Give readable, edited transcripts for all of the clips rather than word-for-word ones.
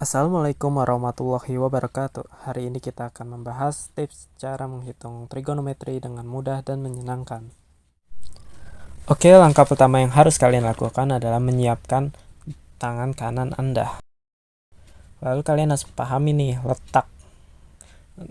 Assalamualaikum warahmatullahi wabarakatuh. Hari ini kita akan membahas tips cara menghitung trigonometri dengan mudah dan menyenangkan. Oke, langkah pertama yang harus kalian lakukan adalah menyiapkan tangan kanan Anda. Lalu kalian harus pahami nih letak.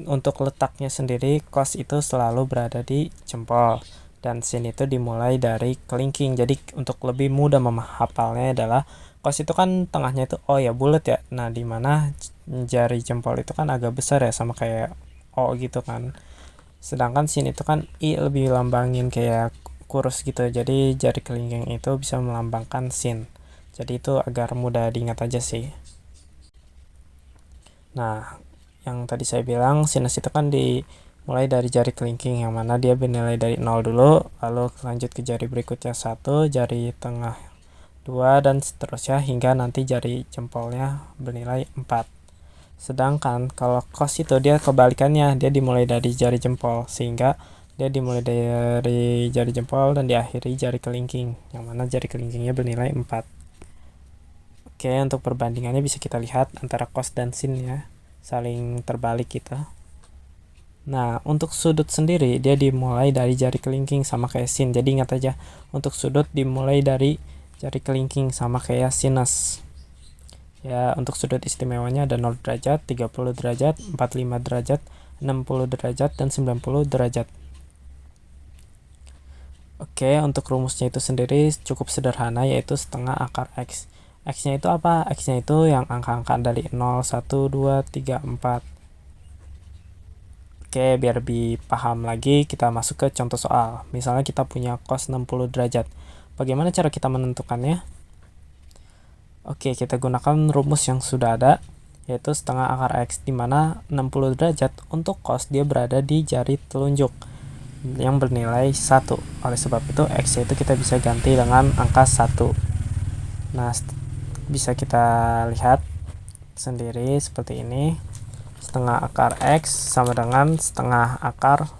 Untuk letaknya sendiri, cos itu selalu berada di jempol. Dan sin itu dimulai dari kelingking. Jadi untuk lebih mudah menghafalnya adalah cos itu kan tengahnya itu O ya, bulat ya. Nah, di mana jari jempol itu kan agak besar ya, sama kayak O gitu kan. Sedangkan sin itu kan I lebih lambangin kayak kurus gitu. Jadi jari kelingking itu bisa melambangkan sin. Jadi itu agar mudah diingat aja sih. Nah, yang tadi saya bilang sinus itu kan dimulai dari jari kelingking, yang mana dia bernilai dari 0 dulu, lalu lanjut ke jari berikutnya 1, jari tengah 2, dan seterusnya hingga nanti jari jempolnya bernilai 4. Sedangkan kalau cos itu dia kebalikannya, dia dimulai dari jari jempol, sehingga dia dimulai dari jari jempol dan diakhiri jari kelingking, yang mana jari kelingkingnya bernilai 4. Oke, untuk perbandingannya bisa kita lihat antara cos dan sin ya, saling terbalik gitu. Nah, untuk sudut sendiri dia dimulai dari jari kelingking sama kayak sin. Jadi ingat aja, untuk sudut dimulai dari jari kelingking sama kayak sinus. Ya, untuk sudut istimewanya ada 0 derajat, 30 derajat, 45 derajat, 60 derajat, dan 90 derajat. Oke, untuk rumusnya itu sendiri cukup sederhana, yaitu setengah akar X. X-nya itu apa? X-nya itu yang angka-angka dari 0, 1, 2, 3, 4. Oke, biar lebih paham lagi, kita masuk ke contoh soal. Misalnya kita punya cos 60 derajat. Bagaimana cara kita menentukannya? Oke, kita gunakan rumus yang sudah ada, yaitu setengah akar X, di mana 60 derajat untuk cos dia berada di jari telunjuk yang bernilai 1. Oleh sebab itu, X itu kita bisa ganti dengan angka 1. Nah, bisa kita lihat sendiri seperti ini. Setengah akar X sama dengan setengah akar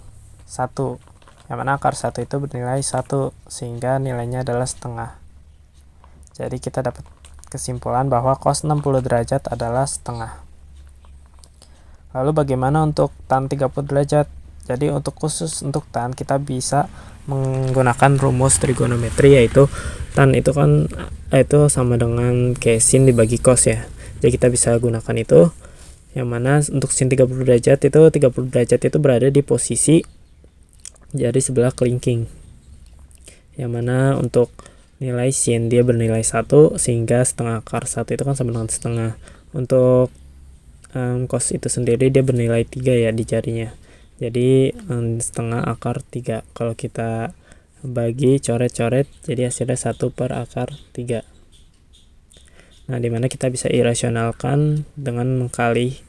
1. Yang mana akar 1 itu bernilai 1, sehingga nilainya adalah setengah. Jadi kita dapat kesimpulan bahwa cos 60 derajat adalah setengah. Lalu bagaimana untuk tan 30 derajat? Jadi untuk khusus untuk tan kita bisa menggunakan rumus trigonometri, yaitu tan itu kan itu sama dengan kayak sin dibagi cos ya. Jadi kita bisa gunakan itu, yang mana untuk sin 30 derajat itu berada di posisi jari sebelah kelingking. Yang mana untuk nilai sin dia bernilai 1, sehingga setengah akar 1 itu kan sama dengan setengah. Untuk cos itu sendiri dia bernilai 3 ya di jarinya. Jadi setengah akar 3. Kalau kita bagi coret-coret, jadi hasilnya 1 per akar 3. Nah, dimana kita bisa irasionalkan dengan mengkali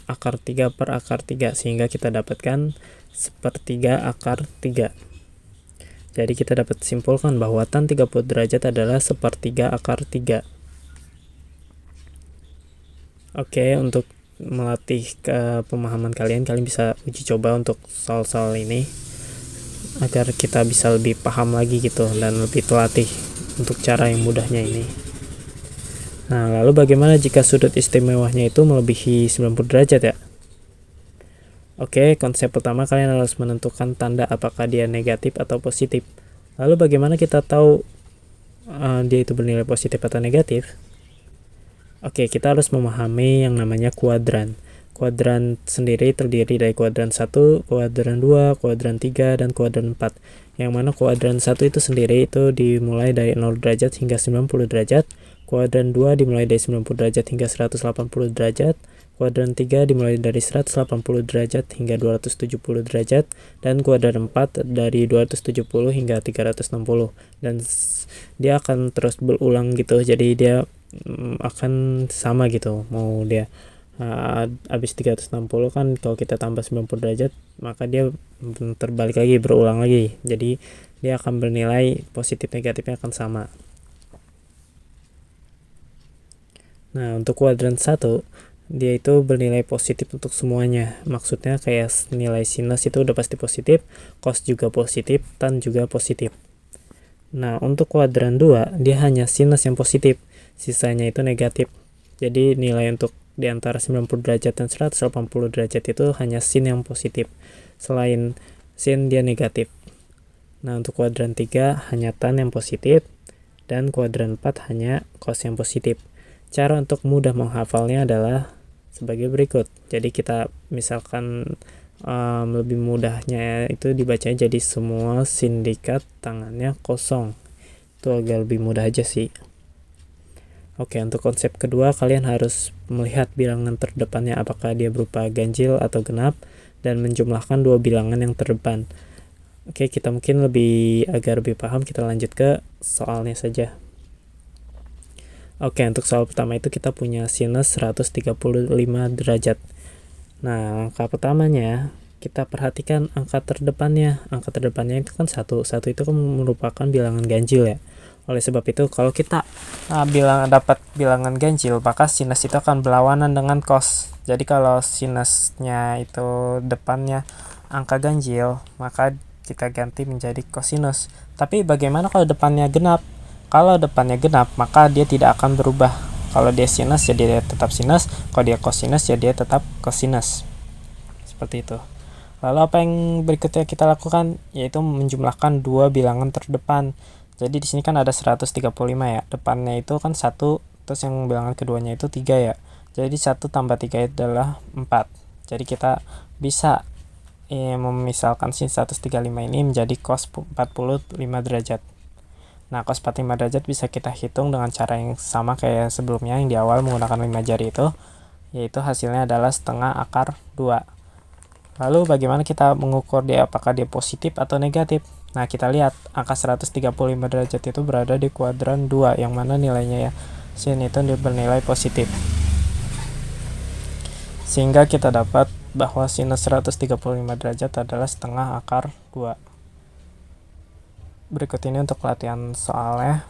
akar 3 per akar 3, sehingga kita dapatkan sepertiga akar 3. Jadi kita dapat simpulkan bahwa tan 30 derajat adalah sepertiga akar 3. Oke, untuk melatih ke pemahaman kalian bisa uji coba untuk soal-soal ini, agar kita bisa lebih paham lagi gitu, dan lebih terlatih untuk cara yang mudahnya ini. Nah, lalu bagaimana jika sudut istimewanya itu melebihi 90 derajat ya? Oke, konsep pertama kalian harus menentukan tanda apakah dia negatif atau positif. Lalu bagaimana kita tahu dia itu bernilai positif atau negatif? Oke, kita harus memahami yang namanya kuadran. Kuadran sendiri terdiri dari kuadran 1, kuadran 2, kuadran 3, dan kuadran 4. Yang mana kuadran 1 itu sendiri itu dimulai dari 0 derajat hingga 90 derajat. Kuadran 2 dimulai dari 90 derajat hingga 180 derajat. Kuadran 3 dimulai dari 180 derajat hingga 270 derajat, dan kuadran 4 dari 270 hingga 360. Dan dia akan terus berulang gitu, jadi dia akan sama gitu. Mau dia habis 360 kan, kalau kita tambah 90 derajat, maka dia terbalik lagi, berulang lagi. Jadi dia akan bernilai positif negatifnya akan sama. Nah, untuk kuadran 1 dia itu bernilai positif untuk semuanya. Maksudnya kayak nilai sinus itu udah pasti positif, cos juga positif, tan juga positif. Nah, untuk kuadran 2 dia hanya sinus yang positif, sisanya itu negatif. Jadi nilai untuk di antara 90 derajat dan 180 derajat itu hanya sin yang positif. Selain sin dia negatif. Nah, untuk kuadran 3 hanya tan yang positif dan kuadran 4 hanya cos yang positif. Cara untuk mudah menghafalnya adalah sebagai berikut. Jadi kita misalkan lebih mudahnya itu dibaca jadi semua sindikat tangannya kosong. Itu agak lebih mudah aja sih. Oke, untuk konsep kedua kalian harus melihat bilangan terdepannya apakah dia berupa ganjil atau genap dan menjumlahkan dua bilangan yang terdepan. Oke, kita mungkin agar lebih paham kita lanjut ke soalnya saja. Oke, untuk soal pertama itu kita punya sinus 135 derajat. Nah, angka pertamanya kita perhatikan angka terdepannya. Angka terdepannya itu kan 1. 1 itu kan merupakan bilangan ganjil ya. Oleh sebab itu kalau kita dapat bilangan ganjil, maka sinus itu akan berlawanan dengan cos. Jadi kalau sinusnya itu depannya angka ganjil, maka kita ganti menjadi kosinus. Tapi bagaimana kalau depannya genap? Kalau depannya genap, maka dia tidak akan berubah. Kalau dia sinus, ya dia tetap sinus. Kalau dia kosinus, ya dia tetap kosinus. Seperti itu. Lalu apa yang berikutnya kita lakukan? Yaitu menjumlahkan dua bilangan terdepan. Jadi di sini kan ada 135 ya. Depannya itu kan 1, terus yang bilangan keduanya itu 3 ya. Jadi 1 tambah 3 adalah 4. Jadi kita bisa memisalkan sin 135 ini menjadi cos 45 derajat. Nah, cos 45 derajat bisa kita hitung dengan cara yang sama kayak sebelumnya yang di awal menggunakan 5 jari itu, yaitu hasilnya adalah setengah akar 2. Lalu bagaimana kita mengukur dia apakah dia positif atau negatif? Nah, kita lihat angka 135 derajat itu berada di kuadran 2, yang mana nilainya ya sin itu bernilai positif. Sehingga kita dapat bahwa sinus 135 derajat adalah setengah akar 2. Berikut ini untuk latihan soalnya.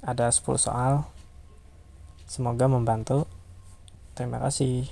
Ada 10 soal. Semoga membantu. Terima kasih.